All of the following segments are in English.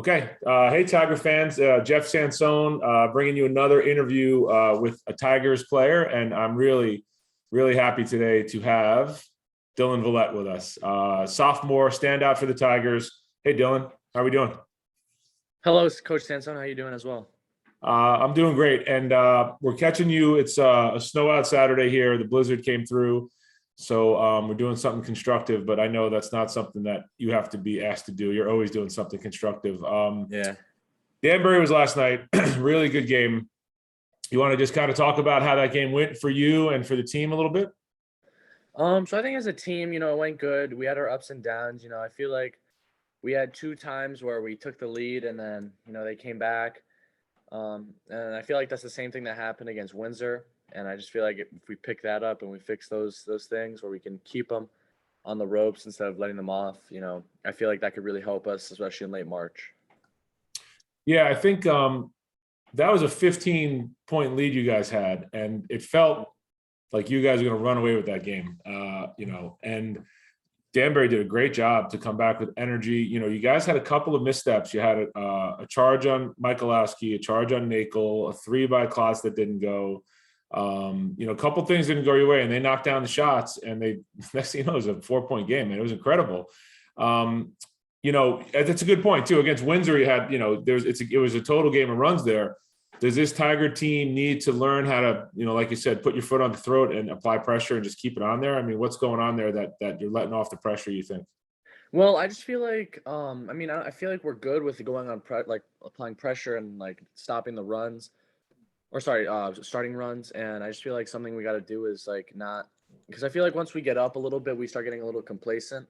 Okay. Hey, Tiger fans. Jeff Sansone bringing you another interview with a Tigers player. And I'm really, really happy today to have Dylan Veillette with us. Sophomore, standout for the Tigers. Hey, Dylan. How are we doing? Hello, Coach Sansone. How you doing as well? I'm doing great. And we're catching you. It's a snow out Saturday here. The blizzard came through. So we're doing something constructive, but I know that's not something that you have to be asked to do. You're always doing something constructive. Yeah. Danbury was last night. Really good game. You want to just kind of talk about how that game went for you and for the team a little bit? So I think as a team, it went good. We had our ups and downs. I feel like we had two times where we took the lead and then, they came back. And I feel like that's the same thing that happened against Windsor. And I just feel like if we pick that up and we fix those things where we can keep them on the ropes instead of letting them off, I feel like that could really help us, especially in late March. Yeah, I think that was a 15-point lead you guys had, and it felt like you guys were going to run away with that game. And Danbury did a great job to come back with energy. You guys had a couple of missteps. You had a charge on Michalowski, a charge on Nakel, a 3 by Klotz that didn't go. A couple things didn't go your way, and they knocked down the shots. And next thing you know, it was a 4-point game, and it was incredible. That's a good point too. Against Windsor, you had, it was a total game of runs there. Does this Tiger team need to learn how to, like you said, put your foot on the throat and apply pressure and just keep it on there? I mean, what's going on there that you're letting off the pressure, you think? Well, I just feel like, I feel like we're good with going on applying pressure and like stopping the runs, or sorry, starting runs. And I just feel like something we got to do is like not, because I feel like once we get up a little bit, we start getting a little complacent,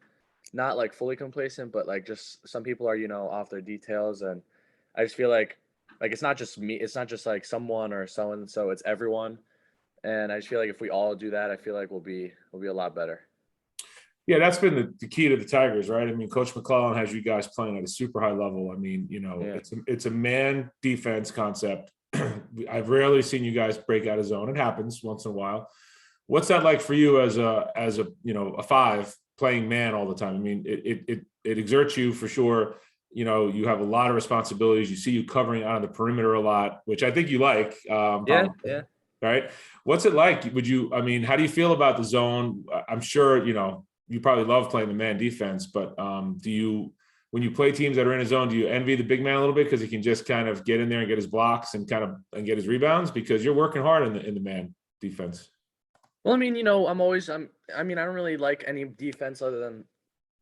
not like fully complacent, but like just some people are, off their details. And I just feel like it's not just me, it's not just like someone or so and so, it's everyone. And I just feel like if we all do that, I feel like we'll be a lot better. Yeah, that's been the key to the Tigers, right? I mean, Coach McClellan has you guys playing at a super high level. I mean, Yeah. it's a man defense concept. I've rarely seen you guys break out of zone. It happens once in a while. What's that like for you as a 5 playing man all the time? I mean, it exerts you for sure. You have a lot of responsibilities. You see you covering out on the perimeter a lot, which I think you like. Yeah. Right. What's it like? How do you feel about the zone? I'm sure, you probably love playing the man defense, but when you play teams that are in a zone, do you envy the big man a little bit because he can just kind of get in there and get his blocks and get his rebounds, because you're working hard in the man defense? Well, I don't really like any defense other than,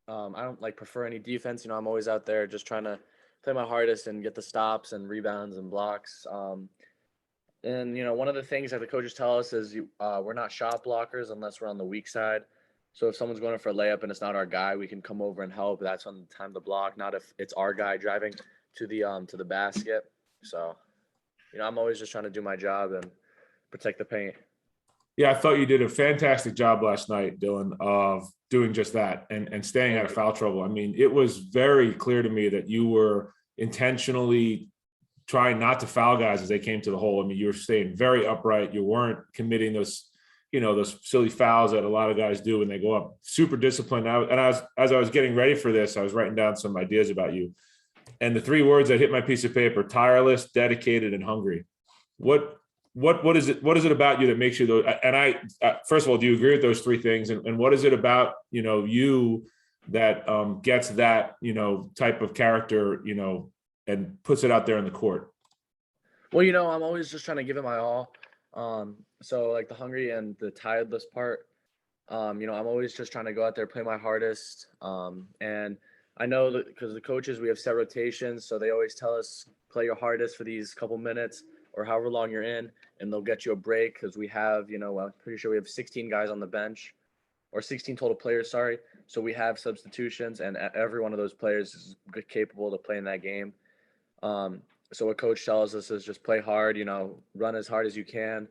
I don't like prefer any defense. I'm always out there just trying to play my hardest and get the stops and rebounds and blocks. And one of the things that the coaches tell us is we're not shot blockers unless we're on the weak side. So if someone's going for a layup and it's not our guy, we can come over and help. That's on the time to block, not if it's our guy driving to the basket. So, I'm always just trying to do my job and protect the paint. Yeah, I thought you did a fantastic job last night, Dylan, of doing just that and staying out of foul trouble. I mean, it was very clear to me that you were intentionally trying not to foul guys as they came to the hole. I mean, you were staying very upright. You weren't committing those silly fouls that a lot of guys do when they go up. Super disciplined. As I was getting ready for this, I was writing down some ideas about you. And the 3 words that hit my piece of paper: tireless, dedicated, and hungry. What is it about you that makes you those? And first of all, do you agree with those 3 things? And what is it about, you that gets that, type of character, and puts it out there in the court? Well, I'm always just trying to give it my all. So like the hungry and the tireless part, I'm always just trying to go out there, play my hardest. And I know that because the coaches, we have set rotations, so they always tell us play your hardest for these couple minutes or however long you're in, and they'll get you a break because we have, I'm pretty sure we have 16 guys on the bench, or 16 total players, sorry. So we have substitutions, and every one of those players is capable of playing that game. So what coach tells us is just play hard, run as hard as you can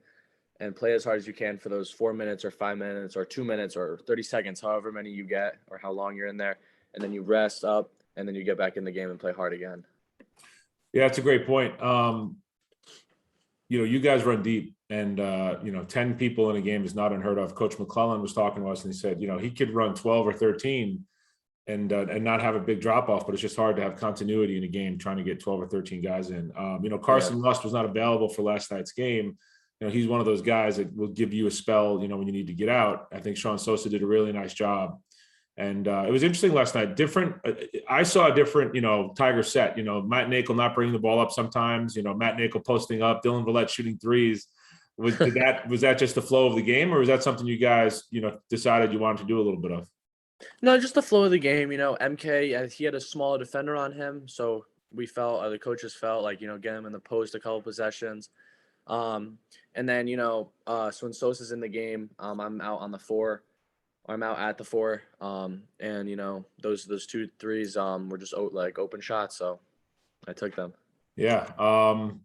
and play as hard as you can for those 4 minutes or 5 minutes or 2 minutes or 30 seconds, however many you get or how long you're in there. And then you rest up and then you get back in the game and play hard again. Yeah, that's a great point. You guys run deep, and 10 people in a game is not unheard of. Coach McClellan was talking to us and he said, he could run 12 or 13 and not have a big drop off, but it's just hard to have continuity in a game trying to get 12 or 13 guys in. Yeah. Carson Lust was not available for last night's game. He's one of those guys that will give you a spell, when you need to get out. I think Sean Sosa did a really nice job. And it was interesting last night. I saw a different, Tiger set. Matt Nakel not bringing the ball up sometimes. Matt Nakel posting up, Dylan Veillette shooting threes. Was that just the flow of the game, or was that something you guys, decided you wanted to do a little bit of? No, just the flow of the game. MK, he had a smaller defender on him, so we felt, the coaches felt like, get him in the post a couple possessions. And then, so when Sosa's in the game, I'm out on the 4. I'm out at the 4. And those 2 threes were just like open shots, so I took them. Yeah.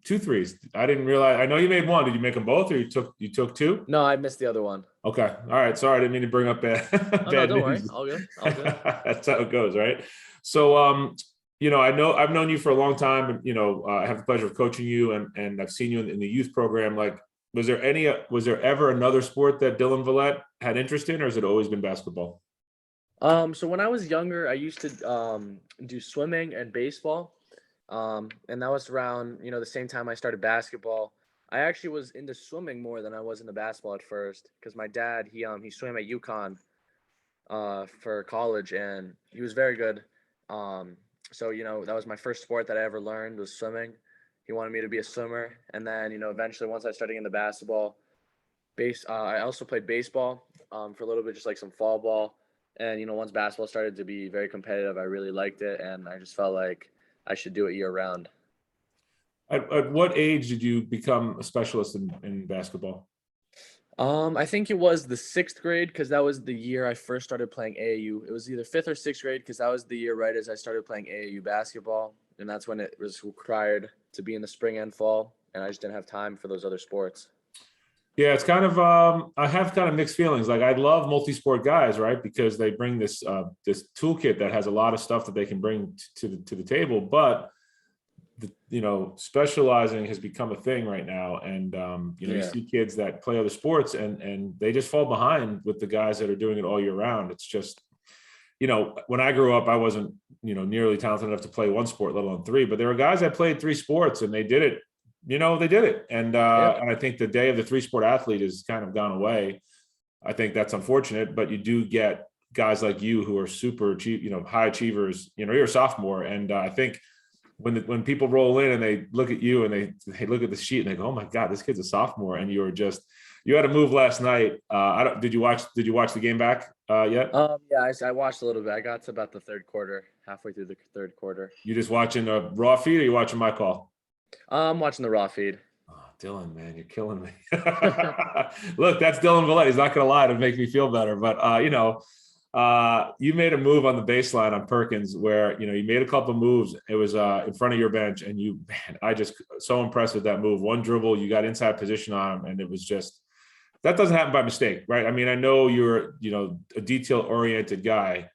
2 threes. I didn't realize. I know you made 1. Did you make them both, or you took 2? No, I missed the other one. Okay. All right. Sorry, I didn't mean to bring up bad, Oh, bad no, don't news. worry. All good. All good. That's how it goes, right? So, I've known you for a long time, and I have the pleasure of coaching you, and I've seen you in the youth program. Like, was there ever another sport that Dylan Veillette had interest in, or has it always been basketball? So when I was younger, I used to do swimming and baseball. And that was around, the same time I started basketball. I actually was into swimming more than I was into basketball at first, because my dad, he swam at UConn for college, and he was very good. So that was my first sport that I ever learned, was swimming. He wanted me to be a swimmer, and then eventually, once I started into basketball, I also played baseball for a little bit, just like some fall ball. And once basketball started to be very competitive, I really liked it, and I just felt like I should do it year round. At what age did you become a specialist in basketball? I think it was the 6th grade, because that was the year I first started playing AAU. It was either 5th or 6th grade, because that was the year right as I started playing AAU basketball, and that's when it was required to be in the spring and fall, and I just didn't have time for those other sports. Yeah, it's kind of I have kind of mixed feelings. Like, I love multi-sport guys, right? Because they bring this toolkit that has a lot of stuff that they can bring to the table, but specializing has become a thing right now. And you see kids that play other sports and they just fall behind with the guys that are doing it all year round. It's just, when I grew up, I wasn't, nearly talented enough to play one sport, let alone 3, but there were guys that played 3 sports and they did it. They did it. And I think the day of the 3-sport athlete has kind of gone away. I think that's unfortunate, but you do get guys like you who are super, high achievers. You're a sophomore. And I think when people roll in and they look at you and they look at the sheet and they go, oh my God, this kid's a sophomore. And you had a move last night. Did you watch the game back yet? Yeah, I watched a little bit. I got to about the 3rd quarter, halfway through the 3rd quarter. You just watching a raw feed, or you watching my call? I'm watching the raw feed. Oh, Dylan, man, you're killing me. Look, that's Dylan Veillette. He's not going to lie to make me feel better. But, you made a move on the baseline on Perkins where, you made a couple of moves. It was in front of your bench. And I just so impressed with that move. One dribble, you got inside position on him. And it was just, that doesn't happen by mistake, right? I mean, I know you're, a detail-oriented guy.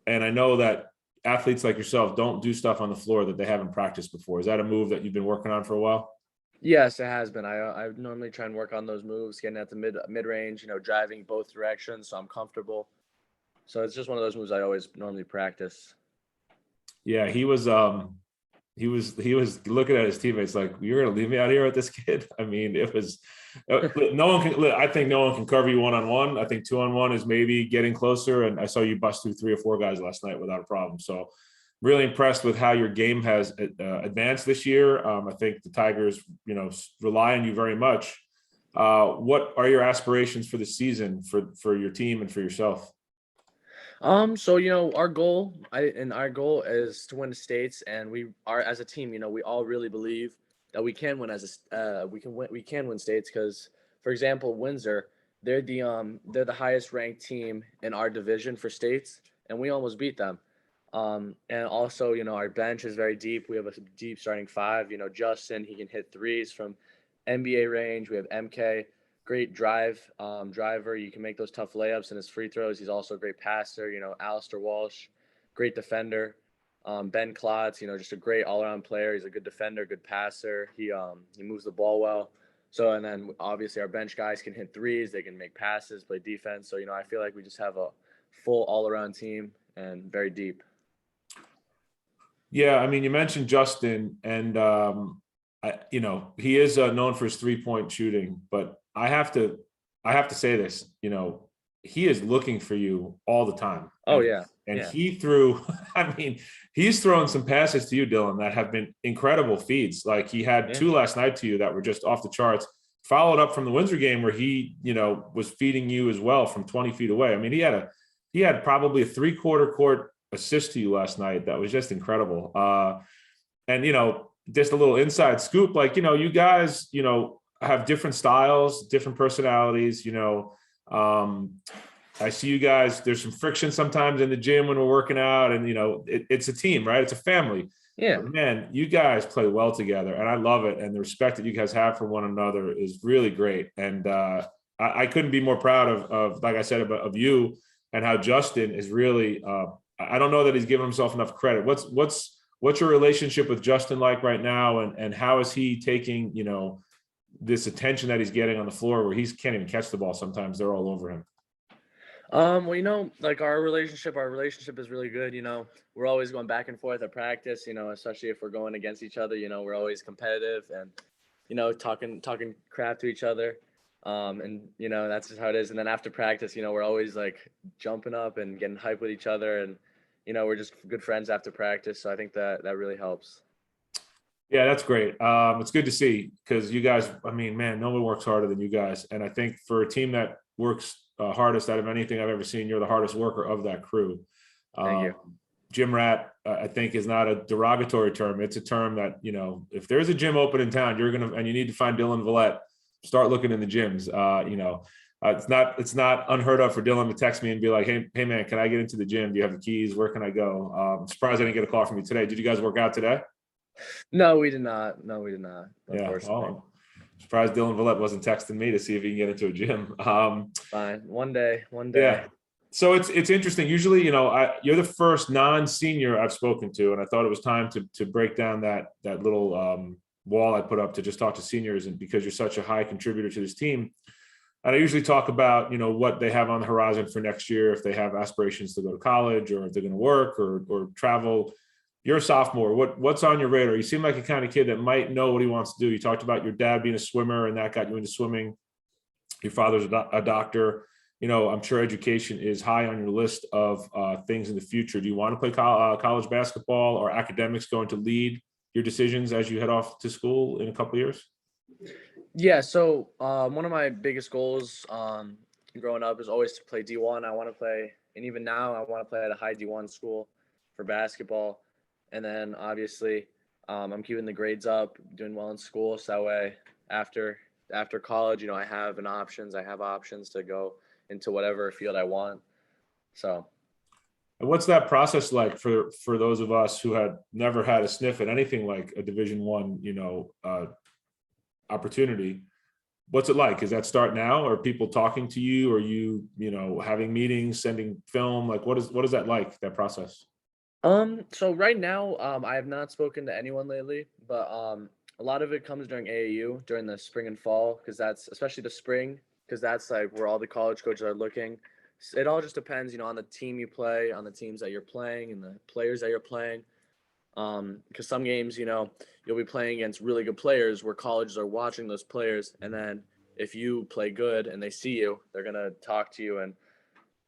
And I know that athletes like yourself don't do stuff on the floor that they haven't practiced before. Is that a move that you've been working on for a while? Yes, it has been. I normally try and work on those moves, getting at the mid range, driving both directions, so I'm comfortable. So it's just one of those moves I always normally practice. Yeah, he was looking at his teammates like, you're going to leave me out here with this kid. I mean, it was I think no one can cover you one-on-one. I think 2-on-1 is maybe getting closer. And I saw you bust through 3 or 4 guys last night without a problem. So really impressed with how your game has advanced this year. I think the Tigers, rely on you very much. What are your aspirations for the season for your team and for yourself? So our goal is to win the states, and we are, as a team, we all really believe that we can win we can win states, because, for example, Windsor, they're the highest ranked team in our division for states, and we almost beat them. And also, our bench is very deep. We have a deep starting 5. Justin, he can hit threes from NBA range. We have MK, great driver. You can make those tough layups and his free throws. He's also a great passer. Alistair Walsh, great defender. Ben Klotz, just a great all-around player. He's a good defender, good passer. He moves the ball well. So, and then obviously our bench guys can hit threes. They can make passes, play defense. So, I feel like we just have a full all-around team, and very deep. Yeah, I mean, you mentioned Justin, and he is known for his 3-point shooting, but I have to say this, he is looking for you all the time, Oh yeah, and yeah, he threw. I mean, he's thrown some passes to you, Dylan, that have been incredible feeds. Like he had yeah, 2 last night to you that were just off the charts. Followed up from the Windsor game where he, was feeding you as well from 20 feet away. I mean, he had probably a 3/4 court assist to you last night that was just incredible. And just a little inside scoop, like you guys, have different styles, different personalities. I see you guys. There's some friction sometimes in the gym when we're working out, and it's a team, right? It's a family. yeah. But man, you guys play well together, and I love it. And the respect that you guys have for one another is really great. And I couldn't be more proud of like I said, of you and how Justin is really. I don't know that he's given himself enough credit. What's your relationship with Justin like right now, and how is he taking this attention that he's getting on the floor where he can't even catch the ball sometimes? They're all over him. Well, like our relationship is really good. We're always going back and forth at practice. Especially if we're going against each other. We're always competitive and talking crap to each other. And that's just how it is. And then after practice, we're always like jumping up and getting hype with each other, and we're just good friends after practice. So I think that really helps. Yeah, that's great. It's good to see because you guys, I mean, man, no one works harder than you guys. And I think for a team that works hardest out of anything I've ever seen, you're the hardest worker of that crew. Thank you. Gym rat, I think, is not a derogatory term. It's a term that, if there's a gym open in town, and you need to find Dylan Veillette, start looking in the gyms. It's not unheard of for Dylan to text me and be like, hey man, can I get into the gym? Do you have the keys? Where can I go? I'm surprised I didn't get a call from you today. Did you guys work out today? No, we did not. No, we did not. Yeah. Unfortunately. Well, I'm surprised Dylan Veillette wasn't texting me to see if he can get into a gym. Fine. One day. Yeah. So it's interesting. Usually, you're the first non-senior I've spoken to, and I thought it was time to break down that little wall I put up to just talk to seniors, and because you're such a high contributor to this team. And I usually talk about, what they have on the horizon for next year, if they have aspirations to go to college or if they're going to work or travel. You're a sophomore. What's on your radar? You seem like a kind of kid that might know what he wants to do. You talked about your dad being a swimmer and that got you into swimming. Your father's a doctor. I'm sure education is high on your list of things in the future. Do you want to play college basketball, or academics going to lead your decisions as you head off to school in a couple of years? Yeah. So one of my biggest goals growing up is always to play D1. I want to play, and even now I want to play at a high D1 school for basketball. And then obviously I'm keeping the grades up, doing well in school. So that way after college, I have options to go into whatever field I want. So. And what's that process like for those of us who had never had a sniff at anything like a Division I, opportunity? What's it like? Is that start now? Are people talking to you? Are you, having meetings, sending film? Like, what is that like, that process? So right now, I have not spoken to anyone lately, but a lot of it comes during AAU during the spring and fall, because that's especially the spring, because that's like where all the college coaches are looking. It all just depends, on the team you play, on the teams that you're playing, and the players that you're playing. Because some games, you'll be playing against really good players where colleges are watching those players, and then if you play good and they see you, they're gonna talk to you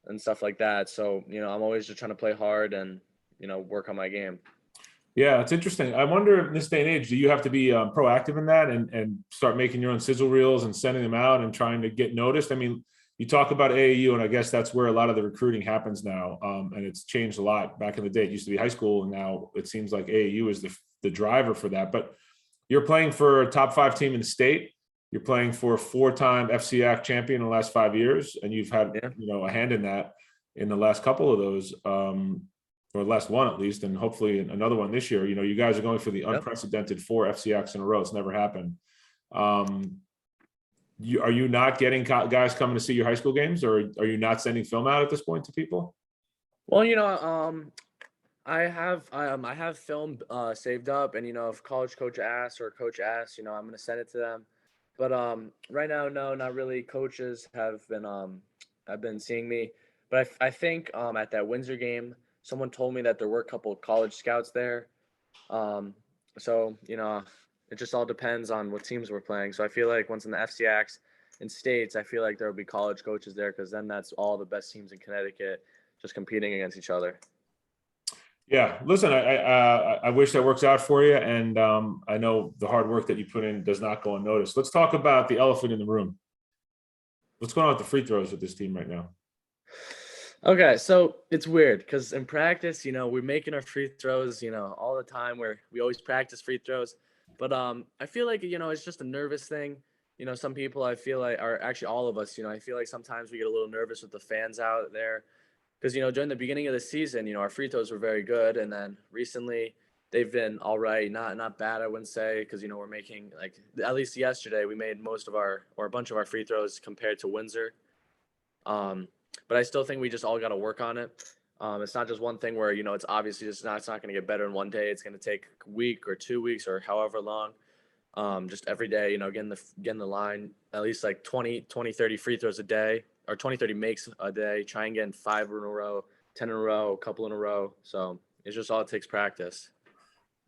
and stuff like that. So I'm always just trying to play hard and work on my game. Yeah, it's interesting. I wonder in this day and age, do you have to be proactive in that and start making your own sizzle reels and sending them out and trying to get noticed? I mean, you talk about AAU, and I guess that's where a lot of the recruiting happens now. And it's changed a lot. Back in the day, it used to be high school, and now it seems like AAU is the driver for that. But you're playing for a top 5 team in the state. You're playing for a 4-time FCAC champion in the last 5 years, and you've had a hand in that in the last couple of those. Or last one at least, and hopefully another one this year. You guys are going for the unprecedented 4 FCX in a row. It's never happened. Are you not getting guys coming to see your high school games, or are you not sending film out at this point to people? Well, I have film saved up, and if college coach asks or coach asks, I'm gonna send it to them. But right now, no, not really. Coaches have been seeing me, but I think at that Windsor game, someone told me that there were a couple of college scouts there. So, it just all depends on what teams we're playing. So I feel like once in the FCX in states, I feel like there will be college coaches there because then that's all the best teams in Connecticut just competing against each other. Yeah, listen, I wish that works out for you, and I know the hard work that you put in does not go unnoticed. Let's talk about the elephant in the room. What's going on with the free throws with this team right now? Okay, so it's weird because in practice, we're making our free throws, all the time. We always practice free throws, but I feel like it's just a nervous thing. Some people I feel like are actually all of us. I feel like sometimes we get a little nervous with the fans out there because during the beginning of the season, our free throws were very good, and then recently they've been all right, not bad, I wouldn't say, because we're making like at least yesterday we made most of our or a bunch of our free throws compared to Windsor. But I still think we just all got to work on it. It's not just one thing where it's obviously just not it's not going to get better in one day. It's going to take a week or 2 weeks or however long. Just every day, getting the line at least like 20, 30 free throws a day or 20, 30 makes a day. Try and get in 5 in a row, 10 in a row, a couple in a row. So it's just all it takes practice.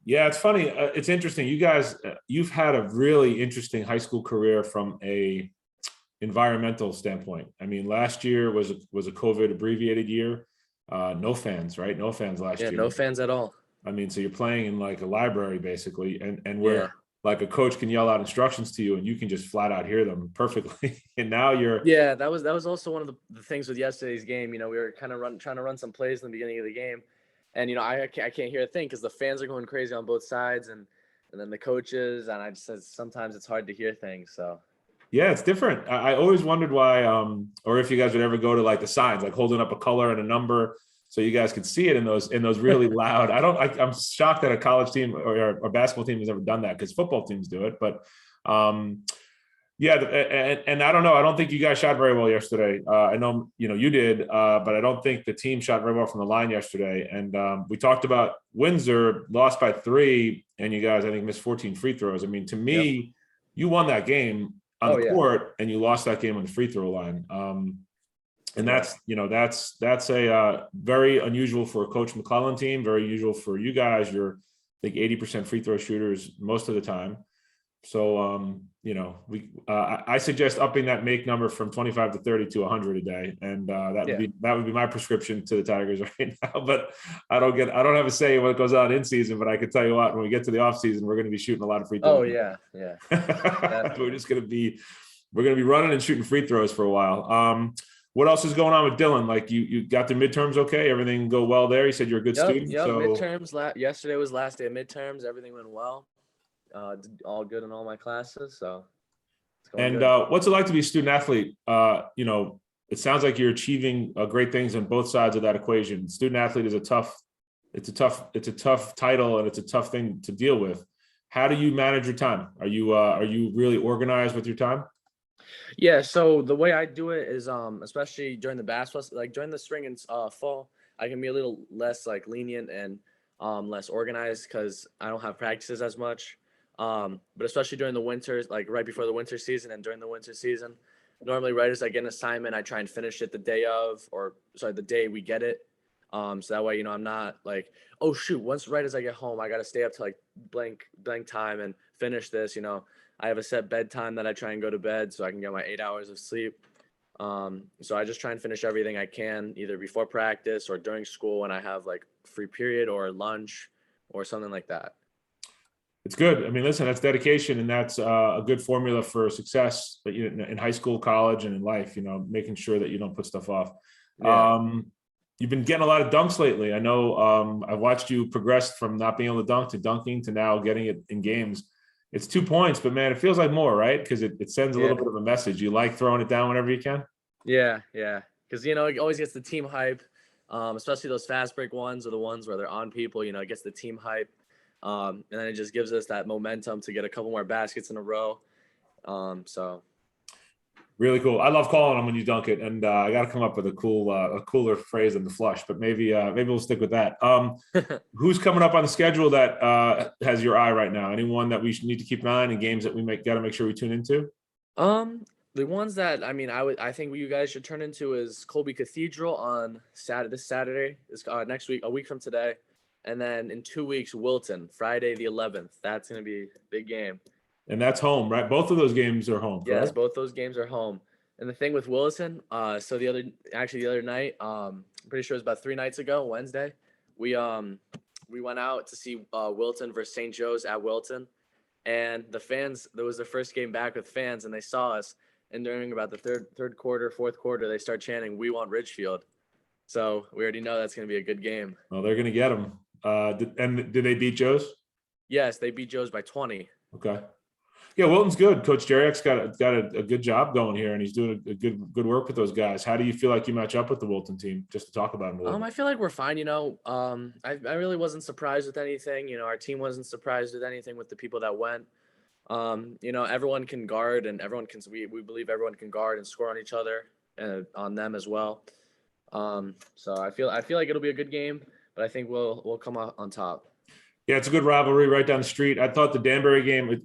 Yeah, it's funny. It's interesting. You guys, you've had a really interesting high school career from a environmental standpoint. I mean, last year was a COVID abbreviated year. No fans, right? No fans last year. Yeah, no fans at all. I mean, so you're playing in like a library basically, and where Yeah. like a coach can yell out instructions to you and you can just flat out hear them perfectly. And now you're Yeah, that was also one of the things with yesterday's game. We were kind of trying to run some plays in the beginning of the game, and I can't hear a thing because the fans are going crazy on both sides, and then the coaches, and I just said sometimes it's hard to hear things. So yeah, it's different. I always wondered why, or if you guys would ever go to like the signs, like holding up a color and a number, so you guys could see it in those really loud. I'm shocked that a college team or a basketball team has ever done that because football teams do it. But yeah, and I don't know. I don't think you guys shot very well yesterday. I know you did, but I don't think the team shot very well from the line yesterday. And we talked about Windsor lost by 3, and you guys I think missed 14 free throws. I mean, to me, Yep. you won that game on the yeah. court, and you lost that game on the free throw line. And Yeah. that's a very unusual for a Coach McClellan team. Very unusual for you guys. You're I think 80% free throw shooters most of the time. So I suggest upping that make number from 25 to 30 to 100 a day, and that would be my prescription to the Tigers right now. But I don't have a say in what goes on in season, but I can tell you what, when we get to the off season, we're going to be shooting a lot of free throws. Oh yeah. we're going to be running and shooting free throws for a while. What else is going on with Dylan? Like you got the midterms okay? Everything go well there? You said you're a good student. Yep. So Midterms. Yesterday was last day of midterms. Everything went well. Did all good in all my classes. So. And what's it like to be a student athlete? It sounds like you're achieving great things on both sides of that equation. Student athlete is a tough title, and it's a tough thing to deal with. How do you manage your time? Are you really organized with your time? Yeah, so the way I do it is especially during the basketball, like during the spring and fall, I can be a little less like lenient and less organized because I don't have practices as much. But especially during the winters, like right before the winter season and during the winter season, normally right as I get an assignment, I try and finish it the day we get it. So that way, I'm not like, oh shoot, right as I get home, I got to stay up to like blank time and finish this. I have a set bedtime that I try and go to bed so I can get my 8 hours of sleep. So I just try and finish everything I can either before practice or during school when I have like free period or lunch or something like that. It's good. I mean, listen, that's dedication, and that's a good formula for success in high school, college, and in life, making sure that you don't put stuff off. Yeah. You've been getting a lot of dunks lately. I know I've watched you progress from not being able to dunk to dunking to now getting it in games. It's 2 points, but man, it feels like more, right? Because it sends a little bit of a message. You like throwing it down whenever you can? Yeah. Because, it always gets the team hype, especially those fast break ones or the ones where they're on people, it gets the team hype. And then it just gives us that momentum to get a couple more baskets in a row. So really cool. I love calling them when you dunk it, and I got to come up with a cooler phrase than the flush. But maybe we'll stick with that. Who's coming up on the schedule that has your eye right now? Anyone that we need to keep an eye on in games that we got to make sure we tune into? The The ones that I think you guys should turn into is Colby Cathedral on this Saturday is next week, a week from today, and then in 2 weeks Wilton, Friday the 11th. That's gonna be a big game. And that's home, right? Both of those games are home, Yes, correct? both those games are home. And the thing with Wilson, so the other night, I'm pretty sure it was about 3 nights ago, Wednesday, we went out to see Wilton versus St. Joe's at Wilton, and the fans. That was the first game back with fans, and they saw us. And during about the third quarter, fourth quarter, they start chanting, "We want Ridgefield." So we already know that's going to be a good game. Well, they're going to get them. Did they beat Joe's? Yes, they beat Joe's by 20. Okay. Yeah, Wilton's good. Coach Jariak's got a good job going here, and he's doing a good work with those guys. How do you feel like you match up with the Wilton team? Just to talk about them a little bit. I feel like we're fine. I really wasn't surprised with anything. Our team wasn't surprised with anything with the people that went. Everyone can guard, and we believe everyone can guard and score on each other and on them as well. So I feel like it'll be a good game, but I think we'll come out on top. Yeah, it's a good rivalry right down the street. I thought the Danbury game,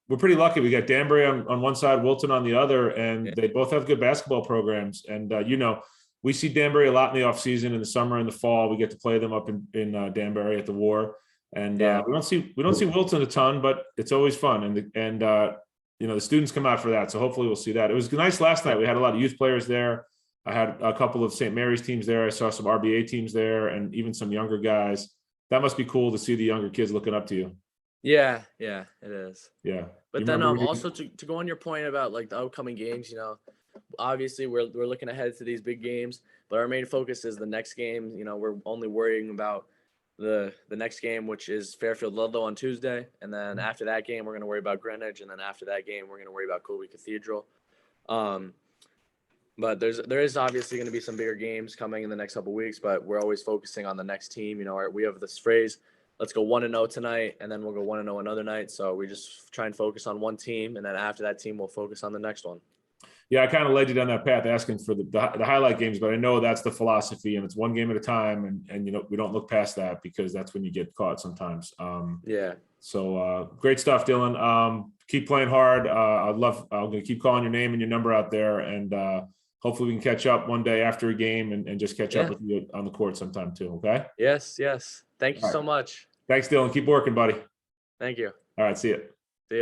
we're pretty lucky. We got Danbury on one side, Wilton on the other, and they both have good basketball programs. And we see Danbury a lot in the offseason, in the summer, in the fall. We get to play them up in Danbury at the War. And we don't see Wilton a ton, but it's always fun. And the students come out for that. So hopefully we'll see that. It was nice last night. We had a lot of youth players there. I had a couple of St. Mary's teams there. I saw some RBA teams there, and even some younger guys. That must be cool to see the younger kids looking up to you. Yeah, it is. Yeah. But then also to go on your point about like the upcoming games, obviously we're looking ahead to these big games, but our main focus is the next game. We're only worrying about the next game, which is Fairfield Ludlow on Tuesday, and then after that game we're going to worry about Greenwich, and then after that game we're going to worry about Colby Cathedral. But there is obviously going to be some bigger games coming in the next couple of weeks, but we're always focusing on the next team. We have this phrase, let's go 1-0 tonight, and then we'll go 1-0 another night. So we just try and focus on one team, and then after that team, we'll focus on the next one. Yeah, I kind of led you down that path asking for the highlight games, but I know that's the philosophy, and it's one game at a time, and we don't look past that, because that's when you get caught sometimes. So great stuff, Dylan. Keep playing hard. I'm going to keep calling your name and your number out there, and hopefully we can catch up one day after a game and just catch up with you on the court sometime too. Okay. Yes. Thank you so much. Thanks, Dylan. Keep working, buddy. Thank you. All right. See you.